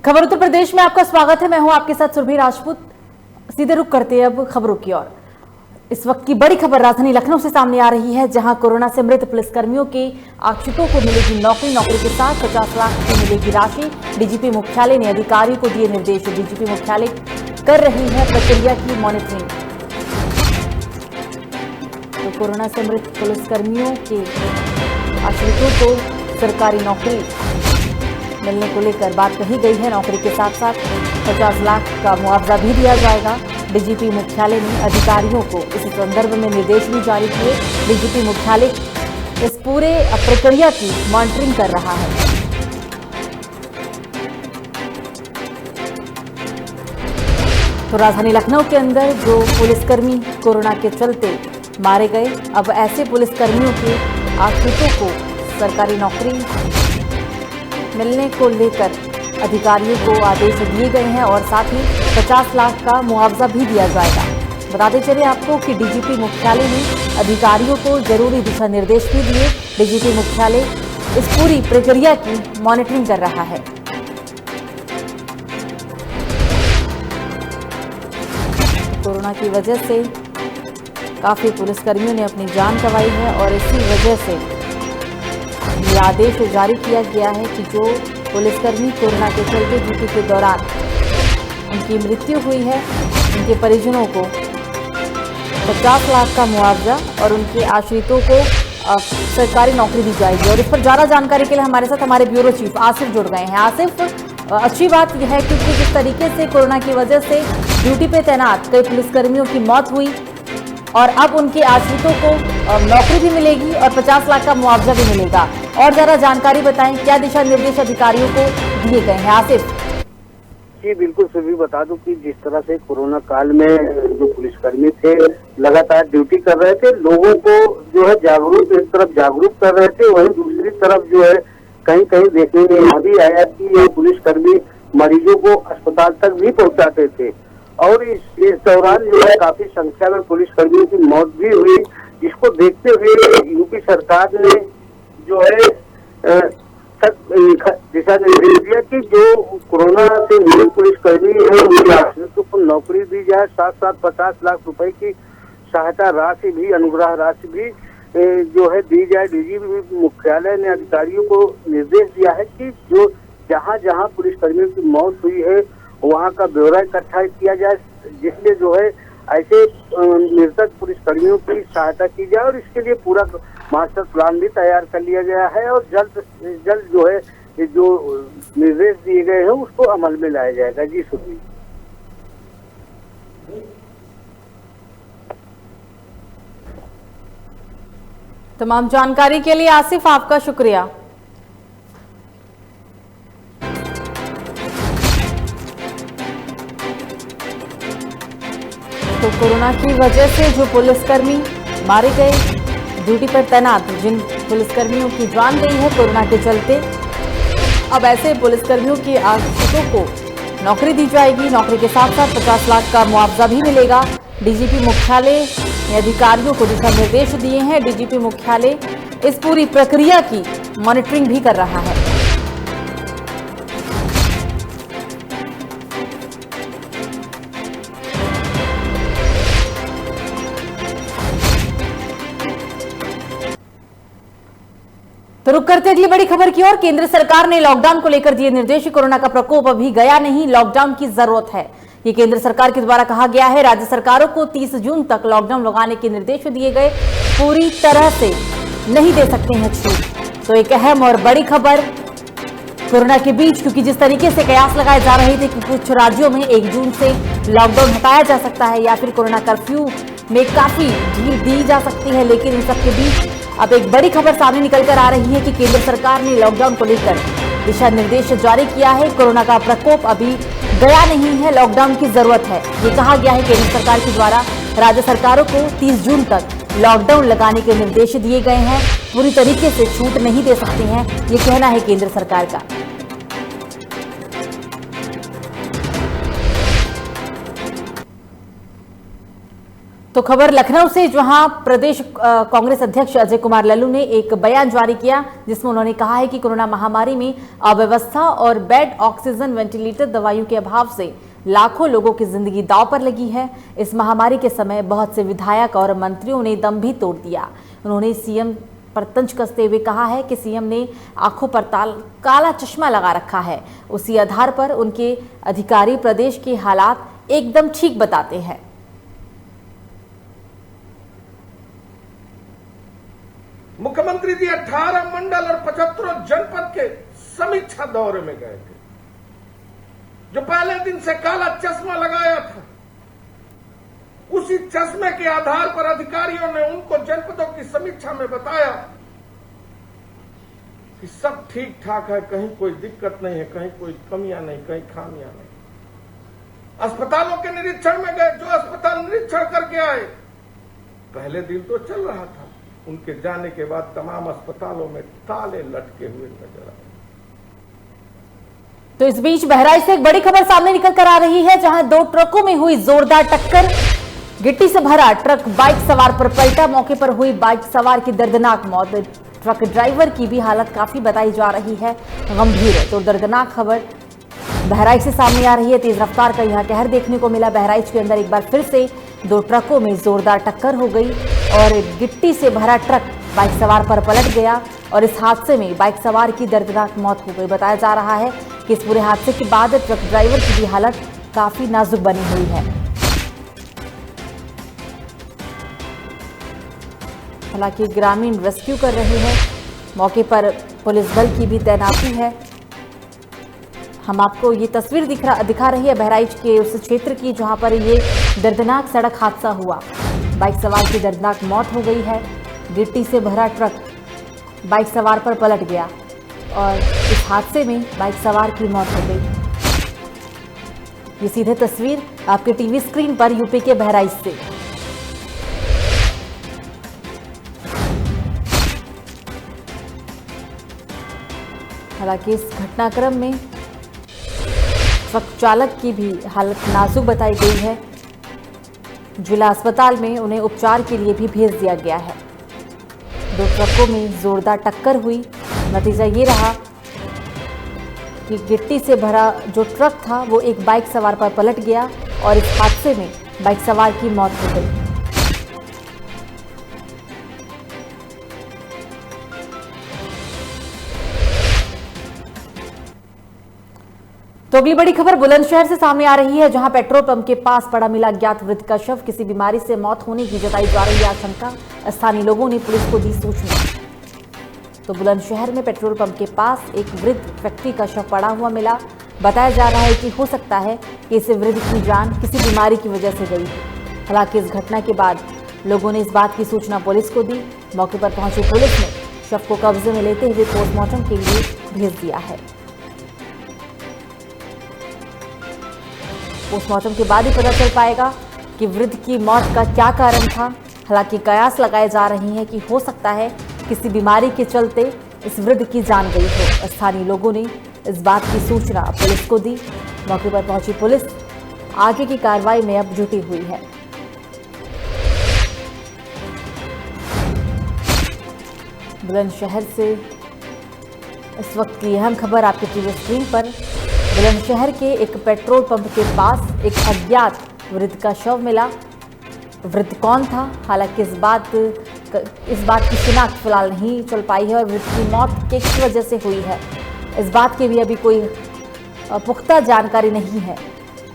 खबर उत्तर प्रदेश में आपका स्वागत है। मैं हूं आपके साथ सुरभि राजपूत। सीधे रुख करते हैं अब खबरों की ओर। इस वक्त की बड़ी खबर राजधानी लखनऊ से सामने आ रही है, जहां कोरोना से मृत पुलिसकर्मियों के आश्रितों को मिलेगी नौकरी के साथ 50 लाख की मिलेगी राशि। डीजीपी मुख्यालय ने अधिकारियों को दिए निर्देश। डीजीपी मुख्यालय कर रही है प्रक्रिया की मॉनिटरिंग। तो कोरोना से मृत पुलिसकर्मियों के आश्रितों को सरकारी नौकरी मिलने को लेकर बात कही गई है। नौकरी के साथ साथ 50 लाख का मुआवजा भी दिया जाएगा। डीजीपी मुख्यालय ने अधिकारियों को इस संदर्भ में निर्देश भी जारी किए। डीजीपी मुख्यालय इस पूरे प्रक्रिया की मॉनिटरिंग कर रहा है। तो राजधानी लखनऊ के अंदर जो पुलिसकर्मी कोरोना के चलते मारे गए, अब ऐसे पुलिसकर्मियों के आश्रितों को सरकारी नौकरी मिलने को लेकर अधिकारियों को आदेश दिए गए हैं और साथ ही 50 लाख का मुआवजा भी दिया जाएगा। बताते चले आपको कि डीजीपी मुख्यालय ने अधिकारियों को जरूरी दिशा निर्देश भी दिए। डीजीपी मुख्यालय इस पूरी प्रक्रिया की मॉनिटरिंग कर रहा है। कोरोना की वजह से काफी पुलिसकर्मियों ने अपनी जान गंवाई है और इसी वजह से ये आदेश जारी किया गया है कि जो पुलिसकर्मी कोरोना के चलते ड्यूटी के दौरान उनकी मृत्यु हुई है, उनके परिजनों को 50 लाख का मुआवजा और उनके आश्रितों को सरकारी नौकरी दी जाएगी। और इस पर ज़्यादा जानकारी के लिए हमारे साथ हमारे ब्यूरो चीफ आसिफ जुड़ गए हैं। आसिफ, अच्छी बात यह है क्योंकि जिस तरीके से कोरोना की वजह से ड्यूटी पे तैनात कई पुलिसकर्मियों की मौत हुई और अब उनके आश्रितों को नौकरी भी मिलेगी और 50 लाख का मुआवजा भी मिलेगा। और जरा जानकारी बताएं, क्या दिशा निर्देश अधिकारियों को दिए गए हैं? आसिफ जी बिल्कुल, सभी बता दूं कि जिस तरह से कोरोना काल में जो पुलिसकर्मी थे लगातार ड्यूटी कर रहे थे, लोगों को जो है जागरूक, एक तरफ जागरूक कर रहे थे, वहीं दूसरी तरफ जो है कहीं कहीं देखने में यह भी आया कि ये पुलिसकर्मी मरीजों को अस्पताल तक भी पहुंचाते थे। और इस दौरान जो है काफी संख्या में पुलिसकर्मियों की मौत भी हुई, जिसको देखते हुए यूपी सरकार ने जो है दिशा निर्देश दिया कि जो कोरोना से मृत पुलिसकर्मी है उनके आश्रितों को नौकरी दी जाए, साथ साथ 50 लाख रुपए की सहायता राशि भी, अनुग्रह राशि भी जो है दी जाए। डीजीपी मुख्यालय ने अधिकारियों को निर्देश दिया है कि जो जहां जहां पुलिसकर्मियों की मौत हुई है वहां का ब्यौरा इकट्ठा किया जाए, जिसमें जो है ऐसे मृतक पुलिसकर्मियों की सहायता की जाए। और इसके लिए पूरा मास्टर प्लान भी तैयार कर लिया गया है और जल्द से जल्द जो है जो निर्देश दिए गए हैं उसको अमल में लाया जाएगा। जी सुनिए। तमाम जानकारी के लिए आसिफ आपका शुक्रिया। तो कोरोना की वजह से जो पुलिसकर्मी मारे गए, ड्यूटी पर तैनात जिन पुलिसकर्मियों की जान गई है कोरोना के चलते, अब ऐसे पुलिसकर्मियों के आश्रितों को नौकरी दी जाएगी। नौकरी के साथ साथ 50 लाख का मुआवजा भी मिलेगा। डीजीपी मुख्यालय ने अधिकारियों को दिशा निर्देश दिए हैं। डीजीपी मुख्यालय इस पूरी प्रक्रिया की मॉनिटरिंग भी कर रहा है। तो रुक करते अगली बड़ी खबर की ओर। केंद्र सरकार ने लॉकडाउन को लेकर दिए निर्देश। कोरोना का प्रकोप अभी गया नहीं, लॉकडाउन की जरूरत है, ये केंद्र सरकार के द्वारा कहा गया है। राज्य सरकारों को 30 जून तक लॉकडाउन लगाने के निर्देश दिए गए। पूरी तरह से नहीं दे सकते हैं छूट। तो एक अहम और बड़ी खबर कोरोना के बीच, क्योंकि जिस तरीके से कयास लगाए जा रहे थे कि कुछ राज्यों में 1 जून से लॉकडाउन हटाया जा सकता है या फिर कोरोना कर्फ्यू में काफी ढील दी जा सकती है, लेकिन इन सबके बीच अब एक बड़ी खबर सामने निकल कर आ रही है कि केंद्र सरकार ने लॉकडाउन को लेकर दिशा निर्देश जारी किया है। कोरोना का प्रकोप अभी गया नहीं है, लॉकडाउन की जरूरत है, ये कहा गया है केंद्र सरकार के द्वारा। राज्य सरकारों को 30 जून तक लॉकडाउन लगाने के निर्देश दिए गए हैं। पूरी तरीके से छूट नहीं दे सकते हैं, ये कहना है केंद्र सरकार का। तो खबर लखनऊ से, जहां प्रदेश कांग्रेस अध्यक्ष अजय कुमार लल्लू ने एक बयान जारी किया जिसमें उन्होंने कहा है कि कोरोना महामारी में अव्यवस्था और बेड, ऑक्सीजन, वेंटिलेटर, दवाइयों के अभाव से लाखों लोगों की जिंदगी दांव पर लगी है। इस महामारी के समय बहुत से विधायक और मंत्रियों ने दम भी तोड़ दिया। उन्होंने सीएम पर तंज कसते हुए कहा है कि सीएम ने आंखों पर काला चश्मा लगा रखा है। उसी आधार पर उनके अधिकारी प्रदेश के हालात एकदम ठीक बताते हैं। मुख्यमंत्री जी 18 मंडल और 75 जनपद के समीक्षा दौरे में गए थे। जो पहले दिन से काला चश्मा लगाया था, उसी चश्मे के आधार पर अधिकारियों ने उनको जनपदों की समीक्षा में बताया कि सब ठीक ठाक है, कहीं कोई दिक्कत नहीं है, कहीं कोई कमियां नहीं, कहीं खामियां नहीं। अस्पतालों के निरीक्षण में गए, जो अस्पताल निरीक्षण करके आए, पहले दिन तो चल रहा था, उनके जाने के बाद तमाम अस्पतालों में ताले लटके हुए नजर आए। तो इस बीच बहराइच से एक बड़ी खबर सामने निकल कर आ रही है, जहां दो ट्रकों में हुई जोरदार टक्कर। गिट्टी से भरा ट्रक बाइक सवार पर पलटा। मौके पर हुई बाइक सवार की दर्दनाक मौत। ट्रक ड्राइवर की भी हालत काफी बताई जा रही है गंभीर है। तो दर्दनाक खबर बहराइच से सामने आ रही है। तेज रफ्तार का यहां कहर देखने को मिला। बहराइच के अंदर एक बार फिर से दो ट्रकों में जोरदार टक्कर हो गई और गिट्टी से भरा ट्रक बाइक सवार पर पलट गया और इस हादसे में बाइक सवार की दर्दनाक मौत हो गई। बताया जा रहा है कि इस पूरे हादसे के बाद ट्रक ड्राइवर की भी हालत काफी नाजुक बनी हुई है। हालांकि ग्रामीण रेस्क्यू कर रहे हैं। मौके पर पुलिस बल की भी तैनाती है। हम आपको ये तस्वीर दिखा रही है बहराइच के उस क्षेत्र की जहां पर ये दर्दनाक सड़क हादसा हुआ। बाइक सवार की दर्दनाक मौत हो गई है। गिट्टी से भरा ट्रक बाइक सवार पर पलट गया और इस हादसे में बाइक सवार की मौत हो गई। ये सीधे तस्वीर आपके टीवी स्क्रीन पर यूपी के बहराइच से। हालांकि इस घटनाक्रम में ट्रक चालक की भी हालत नाजुक बताई गई है। जिला अस्पताल में उन्हें उपचार के लिए भी भेज दिया गया है। दो ट्रकों में जोरदार टक्कर हुई। नतीजा ये रहा कि गिट्टी से भरा जो ट्रक था वो एक बाइक सवार पर पलट गया और इस हादसे में बाइक सवार की मौत हो गई। तो अगली बड़ी खबर बुलंदशहर से सामने आ रही है, जहां पेट्रोल पंप के पास पड़ा मिला अज्ञात वृद्ध का शव। किसी बीमारी से मौत होने की जताई जा रही है आशंका। स्थानीय लोगों ने पुलिस को दी सूचना। तो बुलंदशहर में पेट्रोल पंप के पास एक वृद्ध व्यक्ति का शव पड़ा हुआ मिला। बताया जा रहा है कि हो सकता है कि इस वृद्ध की जान किसी बीमारी की वजह से गई। हालांकि इस घटना के बाद लोगों ने इस बात की सूचना पुलिस को दी। मौके पर पहुंची पुलिस ने शव को कब्जे में लेते हुए पोस्टमार्टम के लिए भेज दिया है। पोस्टमार्टम के बाद ही पता चल पाएगा कि वृद्ध की मौत का क्या कारण था। हालांकि कयास लगाए जा रही हैं कि हो सकता है किसी बीमारी के चलते इस वृद्ध की जान गई हो। स्थानीय लोगों ने इस बात की सूचना पुलिस को दी। मौके पर पहुंची पुलिस आगे की कार्रवाई में अब जुटी हुई है। बुलंदशहर से इस वक्त की अहम खबर आपके टीवी स्क्रीन पर। बुलंदशहर के एक पेट्रोल पंप के पास एक अज्ञात वृद्ध का शव मिला। वृद्ध कौन था, हालांकि इस बात की शिनाख्त फिलहाल नहीं चल पाई है और वृद्ध की मौत किस वजह से हुई है इस बात की भी अभी कोई पुख्ता जानकारी नहीं है।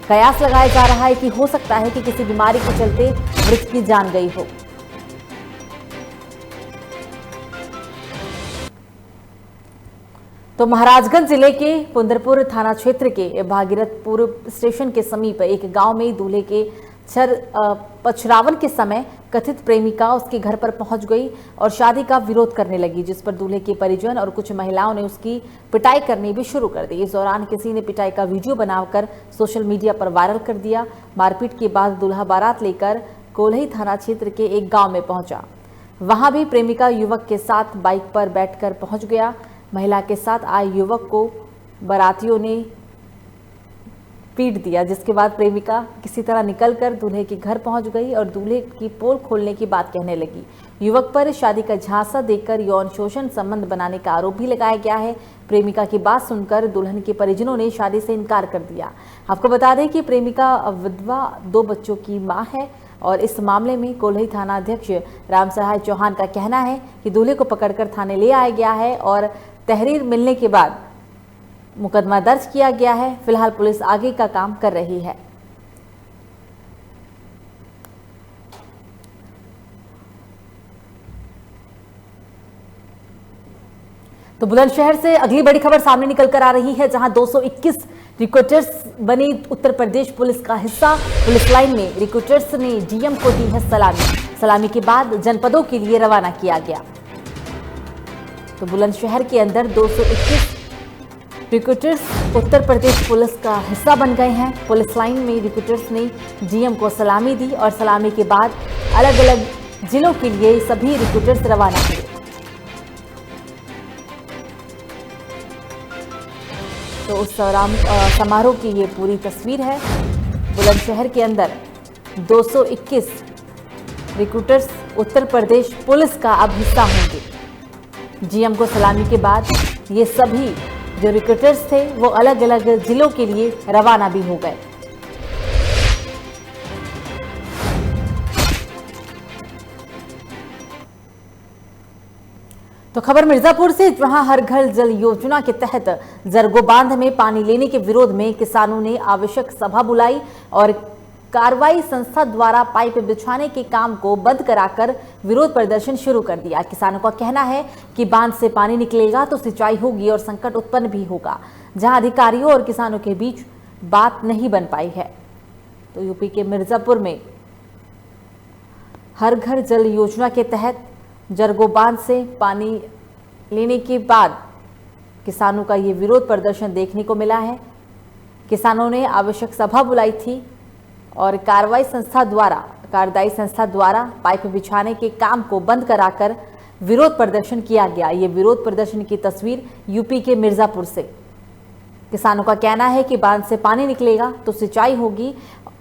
कयास लगाया जा रहा है कि हो सकता है कि किसी बीमारी के चलते वृद्ध की जान गई हो। तो महाराजगंज जिले के पुंदरपुर थाना क्षेत्र के भागीरथपुर स्टेशन के समीप एक गांव में दूल्हे के पछरावन के समय कथित प्रेमिका उसके घर पर पहुंच गई और शादी का विरोध करने लगी, जिस पर दूल्हे के परिजन और कुछ महिलाओं ने उसकी पिटाई करनी भी शुरू कर दी। इस दौरान किसी ने पिटाई का वीडियो बनाकर सोशल मीडिया पर वायरल कर दिया। मारपीट के बाद दूल्हा बारात लेकर कोल्हई थाना क्षेत्र के एक गाँव में पहुंचा। वहां भी प्रेमिका युवक के साथ बाइक पर बैठकर पहुंच गया। महिला के साथ आए युवक को बारातियों ने पीट दिया, जिसके बाद प्रेमिका किसी तरह निकलकर दूल्हे के घर पहुंच गई और दूल्हे की पोल खोलने की बात कहने लगी। युवक पर शादी का झांसा देकर यौन शोषण संबंध बनाने का आरोप भी लगाया गया है। प्रेमिका की बात सुनकर दुल्हन के परिजनों ने शादी से इनकार कर दिया। आपको बता दें कि प्रेमिका विधवा 2 बच्चों की मां है और इस मामले में कोल्हई थाना अध्यक्ष राम सहाय चौहान का कहना है कि दूल्हे को पकड़कर थाने ले आया गया है और तहरीर मिलने के बाद मुकदमा दर्ज किया गया है। फिलहाल पुलिस आगे का काम कर रही है। तो बुलंदशहर से अगली बड़ी खबर सामने निकल कर आ रही है, जहां 221 रिक्रूटर्स बनी उत्तर प्रदेश पुलिस का हिस्सा। पुलिस लाइन में रिक्रूटर्स ने डीएम को दी है सलामी के बाद जनपदों के लिए रवाना किया गया। तो बुलंदशहर के अंदर 221 रिक्रूटर्स उत्तर प्रदेश पुलिस का हिस्सा बन गए हैं। पुलिस लाइन में रिक्रूटर्स ने डीएम को सलामी दी और सलामी के बाद अलग अलग जिलों के लिए सभी रिक्रूटर्स रवाना हुए। तो उस समारोह की ये पूरी तस्वीर है। बुलंदशहर के अंदर 221 रिक्रूटर्स उत्तर प्रदेश पुलिस का अब हिस्सा होंगे। जीएम को सलामी के बाद ये सभी जो रिक्रूटर्स थे वो अलग अलग जिलों के लिए रवाना भी हो गए। तो खबर मिर्जापुर से, जहां हर घर जल योजना के तहत जरगो बांध में पानी लेने के विरोध में किसानों ने आवश्यक सभा बुलाई और कार्रवाई संस्था द्वारा पाइप बिछाने के काम को बंद कराकर विरोध प्रदर्शन शुरू कर दिया। किसानों का कहना है कि बांध से पानी निकलेगा तो सिंचाई होगी और संकट उत्पन्न भी होगा, जहां अधिकारियों और किसानों के बीच बात नहीं बन पाई है। तो यूपी के मिर्जापुर में हर घर जल योजना के तहत जरगो बांध से पानी लेने के बाद किसानों का ये विरोध प्रदर्शन देखने को मिला है। किसानों ने आवश्यक सभा बुलाई थी और कार्यदायी संस्था द्वारा पाइप बिछाने के काम को बंद कराकर विरोध प्रदर्शन किया गया। ये विरोध प्रदर्शन की तस्वीर यूपी के मिर्जापुर से। किसानों का कहना है कि बांध से पानी निकलेगा तो सिंचाई होगी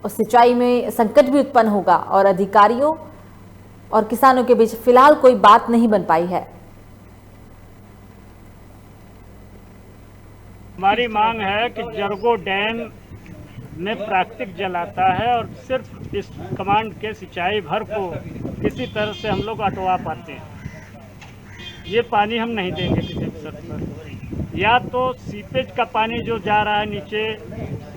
और सिंचाई में संकट भी उत्पन्न होगा और अधिकारियों और किसानों के बीच फिलहाल कोई बात नहीं बन पाई है। हमारी मांग है कि जरगो डैम में प्राकृतिक जल आता है और सिर्फ इस कमांड के सिंचाई भर को किसी तरह से हम लोग अटवा पाते हैं। ये पानी हम नहीं देंगे किसी भी शर्त पर। या तो सीपेज का पानी जो जा रहा है नीचे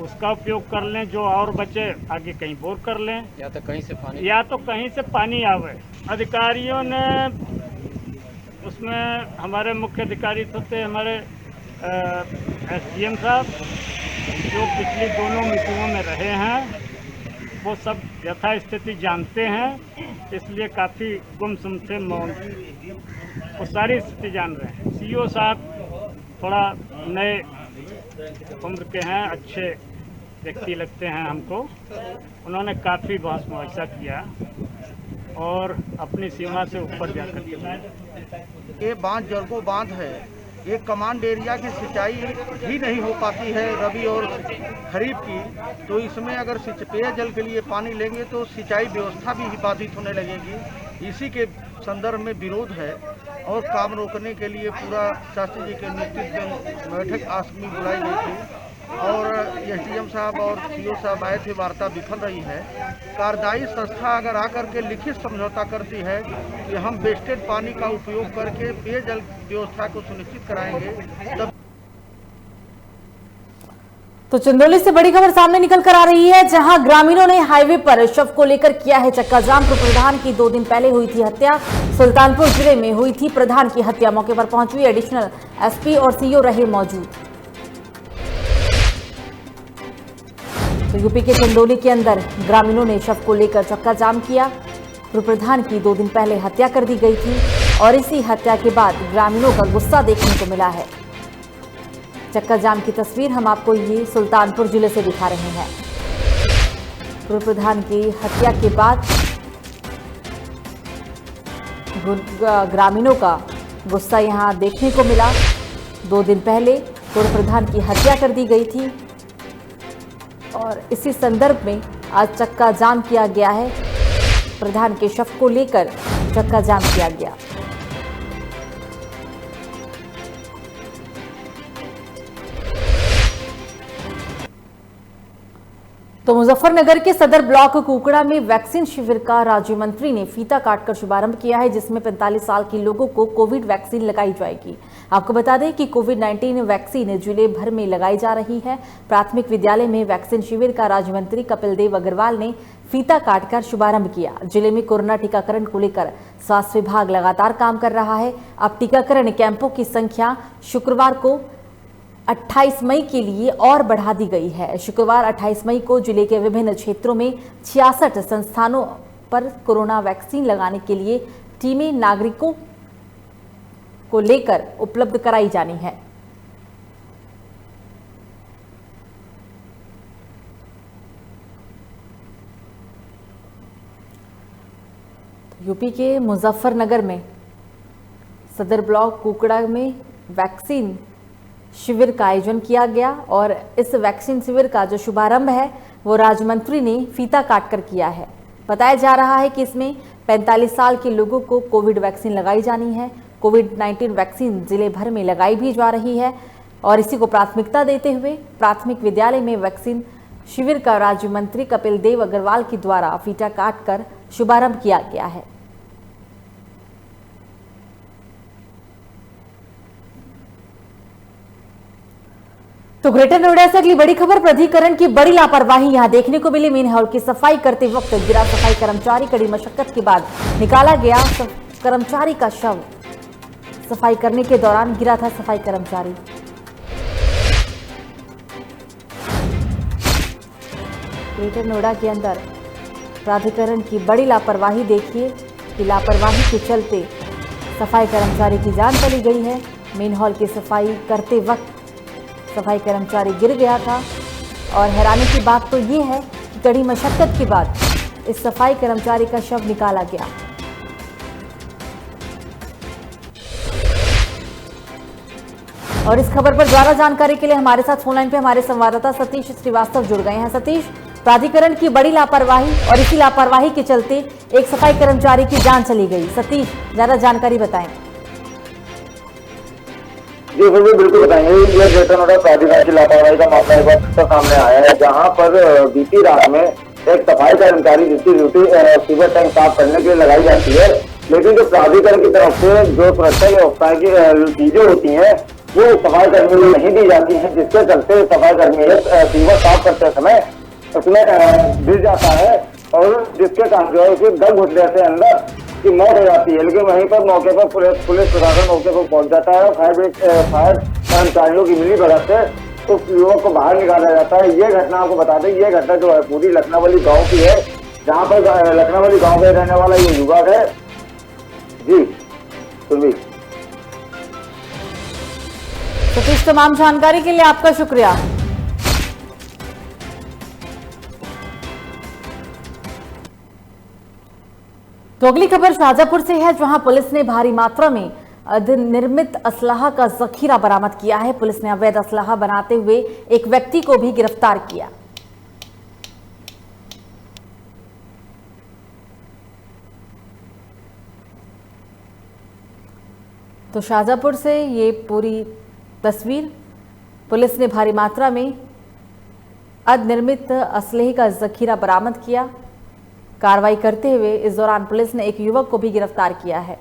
उसका उपयोग कर लें, जो और बचे आगे कहीं बोर कर लें, या तो कहीं से पानी आवे। अधिकारियों ने उसमें हमारे मुख्य अधिकारी थे हमारे एसडीएम साहब, जो पिछली दोनों मीटिंगों में रहे हैं, वो सब यथा स्थिति जानते हैं, इसलिए काफ़ी गुमसुम थे, मौन, वो सारी स्थिति जान रहे हैं। सीईओ साहब थोड़ा नए उम्र के हैं, अच्छे व्यक्ति लगते हैं हमको। उन्होंने काफ़ी बहस मुआवजा किया और अपनी सीमा से ऊपर जाकर के ये बांध जरगो बांध है, ये कमांड एरिया की सिंचाई ही नहीं हो पाती है रबी और खरीफ की, तो इसमें अगर पेयजल के लिए पानी लेंगे तो सिंचाई व्यवस्था भी बाधित होने लगेगी। इसी के संदर्भ में विरोध है और काम रोकने के लिए पूरा शास्त्री जी के नेतृत्व में बैठक आज में बुलाई गई थी और एसडीएम साहब और सीओ साहब आए थे। वार्ता विफल रही है। कार्यदायी संस्था अगर आकर के लिखित समझौता करती है कि हम वेस्टेड पानी का उपयोग करके पेयजल व्यवस्था को सुनिश्चित कराएंगे, तब। तो चंदौली से बड़ी खबर सामने निकल कर आ रही है, जहां ग्रामीणों ने हाईवे पर शव को लेकर किया है चक्का जाम। प्रधान की 2 दिन पहले हुई थी हत्या। सुल्तानपुर जिले में हुई थी प्रधान की हत्या। मौके पर पहुंची एडिशनल एसपी और सीओ रहे मौजूद। तो यूपी के चंदौली के अंदर ग्रामीणों ने शव को लेकर चक्का जाम किया। प्रधान की 2 दिन पहले हत्या कर दी गई थी और इसी हत्या के बाद ग्रामीणों का गुस्सा देखने को मिला है। चक्का जाम की तस्वीर हम आपको ये सुल्तानपुर जिले से दिखा रहे हैं। पूर्व प्रधान की हत्या के बाद ग्रामीणों का गुस्सा यहां देखने को मिला। 2 दिन पहले पूर्व प्रधान की हत्या कर दी गई थी और इसी संदर्भ में आज चक्का जाम किया गया है। प्रधान के शव को लेकर चक्का जाम किया गया। तो मुजफ्फरनगर के सदर ब्लॉक कुकड़ा में वैक्सीन शिविर का राज्य मंत्री ने फीता काटकर शुभारंभ किया है, जिसमें 45 साल के लोगों को कोविड वैक्सीन लगाई जाएगी। आपको बता दें कि कोविड-19 वैक्सीन जिले भर में लगाई जा रही है। प्राथमिक विद्यालय में वैक्सीन शिविर का राज्य मंत्री कपिल देव अग्रवाल ने फीता काटकर शुभारंभ किया। जिले में कोरोना टीकाकरण को लेकर स्वास्थ्य विभाग लगातार काम कर रहा है। अब टीकाकरण कैंपों की संख्या शुक्रवार को 28 मई के लिए और बढ़ा दी गई है। शुक्रवार 28 मई को जिले के विभिन्न क्षेत्रों में 66 संस्थानों पर कोरोना वैक्सीन लगाने के लिए टीमें नागरिकों को लेकर उपलब्ध कराई जानी है। यूपी के मुजफ्फरनगर में सदर ब्लॉक कुकड़ा में वैक्सीन शिविर का आयोजन किया गया और इस वैक्सीन शिविर का जो शुभारंभ है वो राज्य मंत्री ने फीता काटकर किया है। बताया जा रहा है कि इसमें 45 साल के लोगों को कोविड वैक्सीन लगाई जानी है। कोविड-19 वैक्सीन जिले भर में लगाई भी जा रही है और इसी को प्राथमिकता देते हुए प्राथमिक विद्यालय में वैक्सीन शिविर का राज्य मंत्री कपिल देव अग्रवाल के द्वारा फीता काटकर शुभारंभ किया गया है। तो ग्रेटर नोएडा से अगली बड़ी खबर, प्राधिकरण की बड़ी लापरवाही यहां देखने को मिली। मेन हॉल की सफाई करते वक्त गिरा सफाई कर्मचारी, कड़ी मशक्कत के बाद निकाला गया कर्मचारी का शव। सफाई करने के दौरान गिरा था सफाई कर्मचारी। ग्रेटर नोएडा के अंदर प्राधिकरण की बड़ी लापरवाही देखिए कि लापरवाही के चलते सफाई कर्मचारी की जान चली गई है। मेन हॉल की सफाई करते वक्त सफाई कर्मचारी गिर गया था और हैरानी की बात तो ये है कि कड़ी मशक्कत के बाद इस सफाई कर्मचारी का शव निकाला गया। और इस खबर पर ज्यादा जानकारी के लिए हमारे साथ फोनलाइन पे हमारे संवाददाता सतीश श्रीवास्तव जुड़ गए हैं। सतीश, प्राधिकरण की बड़ी लापरवाही और इसी लापरवाही के चलते एक सफाई कर्मचारी की जान चली गई। सतीश, ज्यादा जानकारी बताएं। जी बिल्कुल बताएंगे। ये ग्रेटर नोएडा प्राधिकरण की लापरवाही का मामला एक बार सामने आया है, जहां पर बीती रात में एक सफाई कर्मचारी जिसकी ड्यूटी सीवर टैंक साफ करने के लिए लगाई जाती है, लेकिन जो प्राधिकरण की तरफ से जो सुरक्षा व्यवस्था की चीजें होती हैं वो सफाई कर्मी को नहीं दी जाती है, जिसके चलते सफाई कर्मी सीवर साफ करते समय उसमें गिर जाता है और जिसके कारण जो है उसकी दम घुटने से अंदर की मौत हो जाती है। लेकिन वहीं पर मौके पर पुलिस प्रशासन मौके पर पहुंच जाता है। फायर कर्मचारियों की मिली भगत से उस युवक को बाहर निकाला जाता है। ये घटना आपको बता दें, ये घटना जो है पूरी लखनावली गांव की है, जहां पर लखनावली गांव में रहने वाला ये युवक है। जी सुनवी। सतीश, तमाम जानकारी के लिए आपका शुक्रिया। तो अगली खबर शाहजहांपुर से है, जहां पुलिस ने भारी मात्रा में निर्मित असलाह का जखीरा बरामद किया है। पुलिस ने अवैध असलाह बनाते हुए एक व्यक्ति को भी गिरफ्तार किया। तो शाहजहांपुर से ये पूरी तस्वीर, पुलिस ने भारी मात्रा में अनिर्मित असलहे का जखीरा बरामद किया। कार्रवाई करते हुए इस दौरान पुलिस ने एक युवक को भी गिरफ्तार किया है।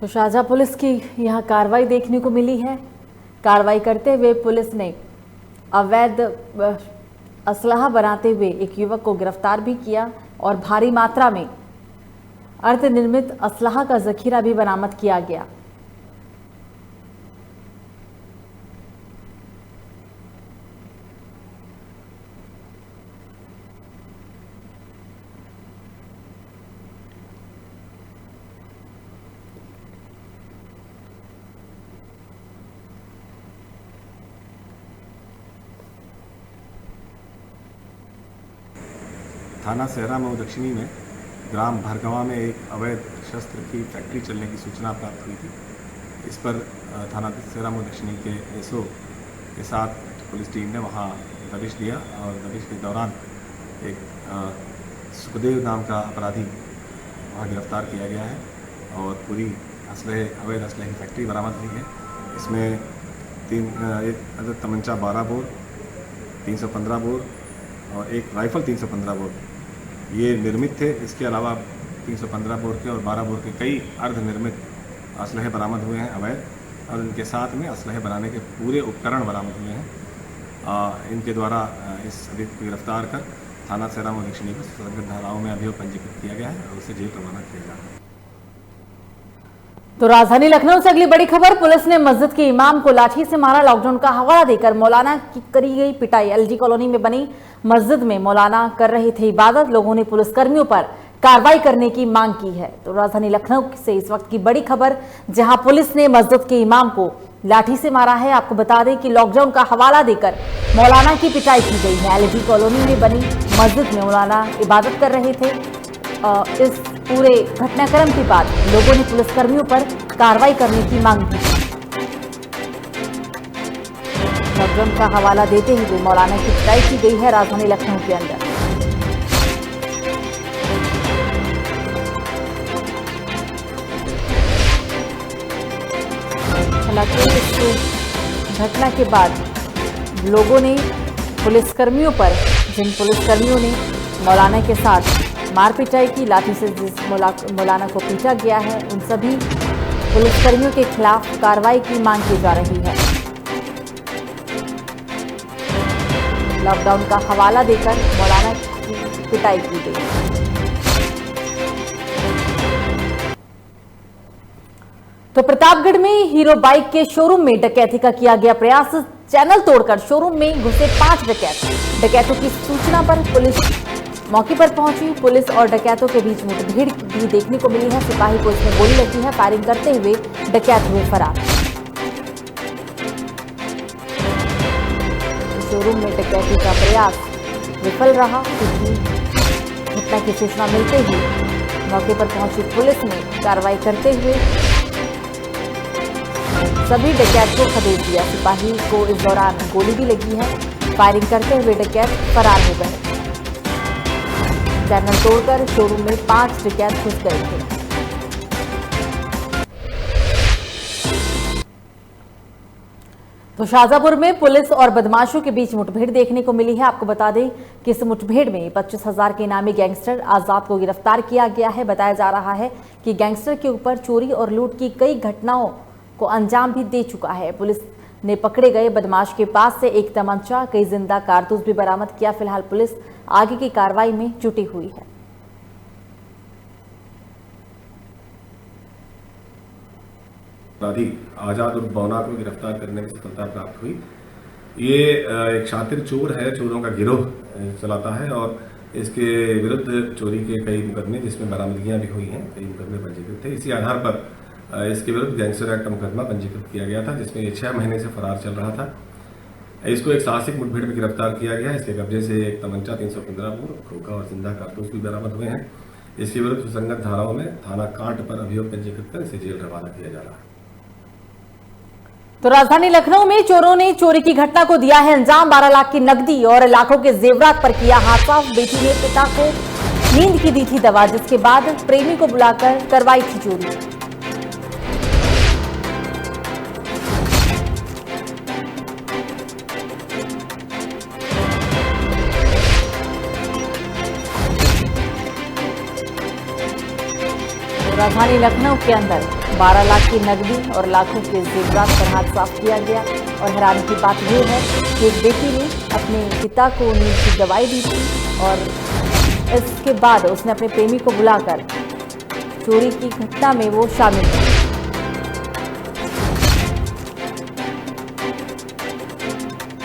तो शाहजहां पुलिस की यहां कार्रवाई देखने को मिली है। कार्रवाई करते हुए पुलिस ने अवैध असलाह बनाते हुए एक युवक को गिरफ्तार भी किया और भारी मात्रा में अर्धनिर्मित असलाह का जखीरा भी बरामद किया गया। थाना सहरा मऊ दक्षिणी में ग्राम भरगवा में एक अवैध शस्त्र की फैक्ट्री चलने की सूचना प्राप्त हुई थी। इस पर थाना सेरामऊ दक्षिणी के एसओ के साथ पुलिस टीम ने वहां दबिश दिया और दबिश के दौरान एक सुखदेव नाम का अपराधी वहां गिरफ्तार किया गया है और पूरी अवैध असलहे की फैक्ट्री बरामद हुई है। इसमें एक अदद तमंचा 12 बोर, 315 बोर और एक राइफल 315 बोर ये निर्मित थे। इसके अलावा 315 बोर के और 12 बोर के कई अर्धनिर्मित असलहे बरामद हुए हैं अवैध, और इनके साथ में असलहे बनाने के पूरे उपकरण बरामद हुए हैं। इनके द्वारा इस अभियुक्त को गिरफ्तार कर थाना सेरामऊ दक्षिणी को संबंधित धाराओं में अभियोग पंजीकृत किया गया है और उसे जेल रवाना किया जा रहा है। तो राजधानी लखनऊ से अगली बड़ी खबर, पुलिस ने मस्जिद के इमाम को लाठी से मारा। लॉकडाउन का हवाला देकर मौलाना की करी गई पिटाई। एलजी कॉलोनी में बनी मस्जिद में मौलाना कर रहे थे इबादत। लोगों ने पुलिस कर्मियों पर कार्रवाई करने की मांग की है। तो राजधानी लखनऊ से इस वक्त की बड़ी खबर, जहां पुलिस ने मस्जिद के इमाम को लाठी से मारा है। आपको बता दें कि लॉकडाउन का हवाला देकर मौलाना की पिटाई की गई है। एलजी कॉलोनी में बनी मस्जिद में मौलाना इबादत कर रहे थे। इस पूरे घटनाक्रम के बाद लोगों ने पुलिसकर्मियों पर कार्रवाई करने की मांग की। लॉकडाउन का हवाला देते हुए मौलाना की पिटाई की गई है राजधानी लखनऊ के अंदर। हालांकि इस घटना के बाद लोगों ने पुलिसकर्मियों पर, जिन पुलिसकर्मियों ने मौलाना के साथ मार पिटाई की, लाठी से जिस मौलाना को पीटा गया है, उन सभी पुलिसकर्मियों के खिलाफ कार्रवाई की मांग की जा रही है। लॉकडाउन का हवाला देकर मौलाना की पिटाई की गई। तो प्रतापगढ़ में हीरो बाइक के शोरूम में डकैती का किया गया प्रयास। चैनल तोड़कर शोरूम में घुसे 5 डकैत। डकैतों की सूचना पर पुलिस मौके पर पहुंची। पुलिस और डकैतों के बीच मुठभेड़ भी देखने को मिली है। सिपाही को इसमें गोली लगी है। फायरिंग करते हुए डकैत हुए फरार। शोरूम में डकैती का प्रयास विफल रहा, क्योंकि घटना की सूचना मिलते ही मौके पर पहुंची पुलिस ने कार्रवाई करते हुए सभी डकैत को खदेड़ दिया। सिपाही को इस दौरान गोली भी लगी है। फायरिंग करते हुए डकैत फरार हो गए। चैनल तोड़कर शोरूम में 5 डकैत घुस गए थे। तो शाहजहांपुर में पुलिस और बदमाशों के बीच मुठभेड़ देखने को मिली है। आपको बता दें कि इस मुठभेड़ में 25,000 के इनामी गैंगस्टर आजाद को गिरफ्तार किया गया है। बताया जा रहा है कि गैंगस्टर के ऊपर चोरी और लूट की कई घटनाओं को अंजाम भी दे चुका है। पुलिस ने पकड़े गए बदमाश के पास से एक तमंचा, कई जिंदा कारतूस भी बरामद किया। फिलहाल पुलिस आगे की कार्रवाई में जुटी हुई है। अपराधी आजाद उर्फ बौना को गिरफ्तार करने में सफलता प्राप्त हुई। ये एक शातिर चोर है, चोरों का गिरोह चलाता है और इसके विरुद्ध चोरी के कई मुकदमे, जिसमें बरामदगियां भी हुई हैं, कई मुकदमे पंजीकृत थे। इसी आधार पर इसके विरुद्ध गैंगस्टर एक्ट का मुकदमा पंजीकृत किया गया था, जिसमें ये 6 महीने से फरार चल रहा था। इसको एक साहसिक मुठभेड़ में गिरफ्तार किया गया। इसके कब्जे से एक तमंचा, 315 बोर, खोखा और जिंदा कारतूस भी बरामद हुए हैं। इसके विरुद्ध सुसंगत धाराओं में थाना कांट पर अभियोग पंजीकृत कर इसे जेल रवाना किया जा रहा है। तो राजधानी लखनऊ में चोरों ने चोरी की घटना को दिया है अंजाम। 12 लाख की नकदी और लाखों के जेवरात पर किया हादसा। बेटी ने पिता को नींद की दी थी दवा, जिसके बाद प्रेमी को बुलाकर करवाई थी चोरी। राजधानी लखनऊ के अंदर 12 लाख की नकदी और लाखों के जेवरात पर हाथ साफ किया गया। और हैरानी की बात यह है कि एक बेटी ने अपने पिता को नींद की दवाई दी थी और इसके बाद उसने अपने प्रेमी को बुलाकर चोरी की घटना में वो शामिल हुई।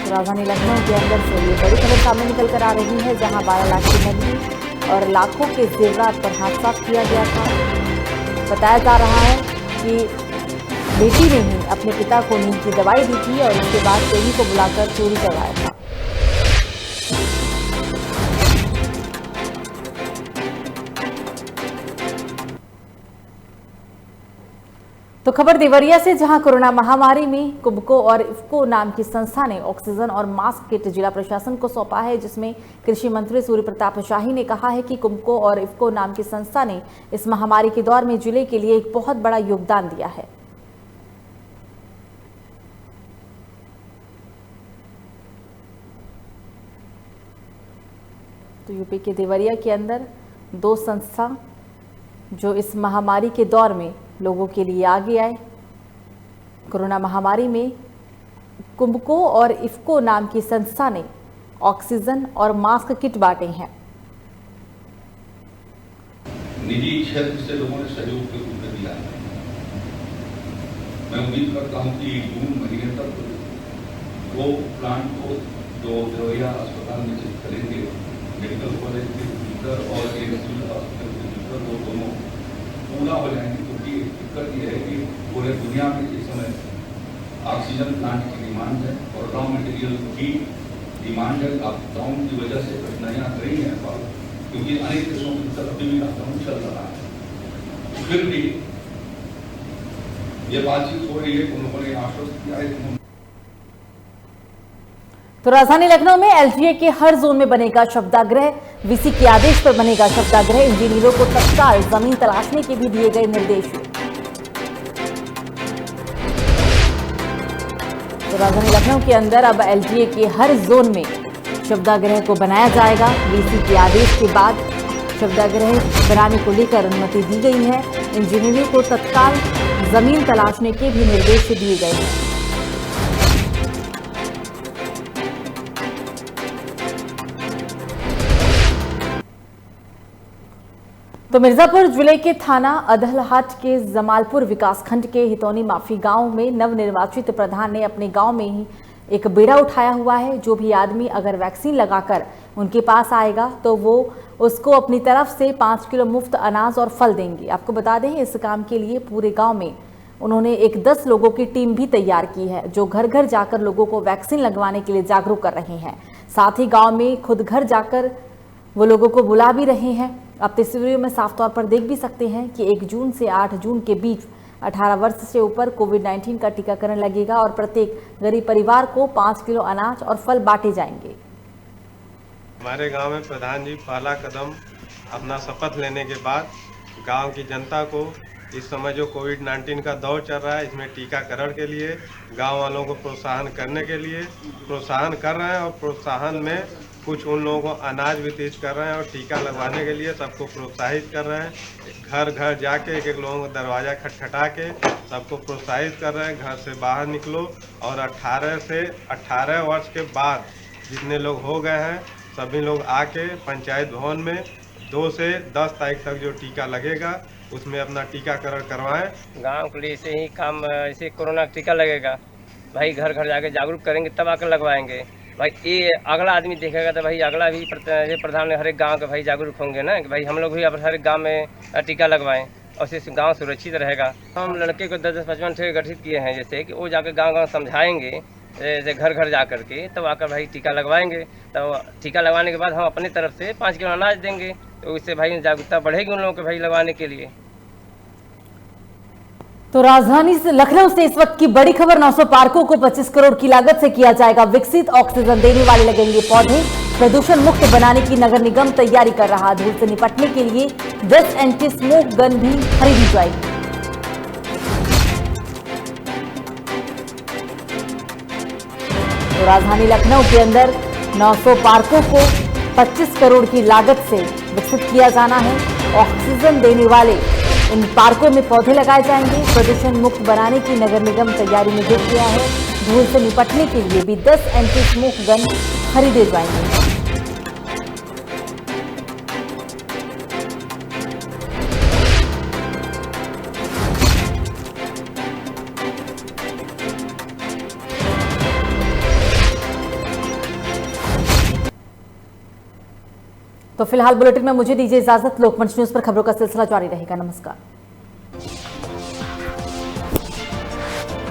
राजधानी लखनऊ के अंदर से ये बड़ी खबर सामने निकल कर आ रही है, जहां 12 लाख की नकदी और लाखों के जेवरात पर हाथ साफ किया गया था। बताया जा रहा है कि बेटी ने ही अपने पिता को नींद की दवाई दी थी और उसके बाद प्रेमी को बुलाकर चोरी करवाया था। तो खबर देवरिया से, जहां कोरोना महामारी में कुबको और इफ्को नाम की संस्था ने ऑक्सीजन और मास्क किट जिला प्रशासन को सौंपा है, जिसमें कृषि मंत्री सूर्य प्रताप शाही ने कहा है कि कुबको और इफ्को नाम की संस्था ने इस महामारी के दौर में जिले के लिए एक बहुत बड़ा योगदान दिया है। तो यूपी के देवरिया के अंदर 2 संस्था जो इस महामारी के दौर में लोगों के लिए आगे आए। कोरोना महामारी में कुबको और इफ्को नाम की संस्था ने ऑक्सीजन और मास्क किट बांटे हैं। निजी क्षेत्र से लोगों ने सहयोग के रूप में दिया है। मैं उम्मीद करता हूं कि जून महीने तक 2 प्लांट को जो देवरिया अस्पताल में शिफ्ट करेंगे, मेडिकल कॉलेज के भीतर और एक सिविल हॉस्पिटल के भीतर, वो दोनों पूरा हो जाएंगे। क्योंकि दिक्कत ये है कि पूरे दुनिया में इस समय ऑक्सीजन प्लांट की डिमांड है और रॉ मटेरियल की डिमांड है। लॉकडाउन की वजह से कठिनाइयां रही हैं, क्योंकि अनेक देशों की तरफ भी लॉकडाउन चल रहा है। फिर भी ये बातचीत हो रही है, उन्होंने आश्वस्त किया है। तो राजधानी लखनऊ में एलजीए के हर जोन में बनेगा शवदाह। वीसी के आदेश पर बनेगा शवदाह। इंजीनियरों को तत्काल जमीन तलाशने के भी दिए गए निर्देश। तो राजधानी लखनऊ के अंदर अब एलजीए के हर जोन में शवदाह को बनाया जाएगा। वीसी के आदेश के बाद शवदाह बनाने को लेकर अनुमति दी गई है। इंजीनियरों को तत्काल जमीन तलाशने के भी निर्देश दिए गए हैं। तो मिर्जापुर जिले के थाना अदलहाट के जमालपुर विकासखंड के हितौनी माफी गांव में नवनिर्वाचित प्रधान ने अपने गांव में ही एक बेड़ा उठाया हुआ है। जो भी आदमी अगर वैक्सीन लगाकर उनके पास आएगा तो वो उसको अपनी तरफ से 5 किलो मुफ्त अनाज और फल देंगे। आपको बता दें, इस काम के लिए पूरे गांव में उन्होंने एक 10 लोगों की टीम भी तैयार की है, जो घर घर जाकर लोगों को वैक्सीन लगवाने के लिए जागरूक कर रहे हैं। साथ ही गाँव में खुद घर जाकर वो लोगों को बुला भी रहे हैं। आप तस्वीरों में साफ तौर पर देख भी सकते हैं कि 1 जून से 8 जून के बीच 18 वर्ष से ऊपर कोविड-19 का टीकाकरण लगेगा और प्रत्येक गरीब परिवार को 5 किलो अनाज और फल बांटे जाएंगे। हमारे गांव में प्रधान जी पहला कदम अपना शपथ लेने के बाद गांव की जनता को इस समय जो कोविड-19 का दौर चल रहा है, इसमें टीकाकरण के लिए गांव वालों को प्रोत्साहन करने के लिए प्रोत्साहन कर रहे हैं और प्रोत्साहन में कुछ उन लोगों को अनाज वितरित कर रहे हैं और टीका लगवाने के लिए सबको प्रोत्साहित कर रहे हैं। घर घर जाके एक लोगों को दरवाज़ा खटखटा के सबको प्रोत्साहित कर रहे हैं, घर से बाहर निकलो। और 18 से 18 वर्ष के बाद जितने लोग हो गए हैं सभी लोग आके पंचायत भवन में 2 से 10 तारीख तक जो टीका लगेगा उसमें अपना टीकाकरण करवाएं। गांव के लिए ऐसे ही काम, ऐसे कोरोना टीका लगेगा भाई, घर घर जाके जागरूक करेंगे तब आकर लगवाएंगे भाई। ये अगला आदमी देखेगा तो भाई अगला भी प्रधान हर एक गांव के भाई जागरूक होंगे ना कि भाई हम लोग भी हर एक गांव में टीका लगवाएं और इससे गांव सुरक्षित रहेगा। हम लड़के को 10-55 ठे गठित किए हैं, जैसे कि वो जाकर गांव समझाएंगे, जैसे घर घर जा करके तब आकर भाई टीका लगवाएंगे। तब टीका लगवाने के बाद हम अपनी तरफ से 5 किलो अनाज देंगे, तो इससे भाई जागरूकता बढ़ेगी उन लोगों के भाई लगवाने के लिए। तो राजधानी से लखनऊ से इस वक्त की बड़ी खबर। 900 पार्कों को 25 करोड़ की लागत से किया जाएगा विकसित। ऑक्सीजन देने वाले लगेंगे पौधे। प्रदूषण मुक्त बनाने की नगर निगम तैयारी कर रहा। धूल से निपटने के लिए 10 एंटी स्मोक गन भी खरीदी जाएगी। तो राजधानी लखनऊ के अंदर 900 पार्कों को 25 करोड़ की लागत से विकसित किया जाना है। ऑक्सीजन देने वाले इन पार्कों में पौधे लगाए जाएंगे। प्रदूषण मुक्त बनाने की नगर निगम तैयारी में जुट गया है। धूल से निपटने के लिए भी 10 एंटी स्मोक गन खरीदे जाएंगे। तो फिलहाल बुलेटिन में मुझे दीजिए इजाजत। लोकमंच न्यूज पर खबरों का सिलसिला जारी रहेगा। नमस्कार।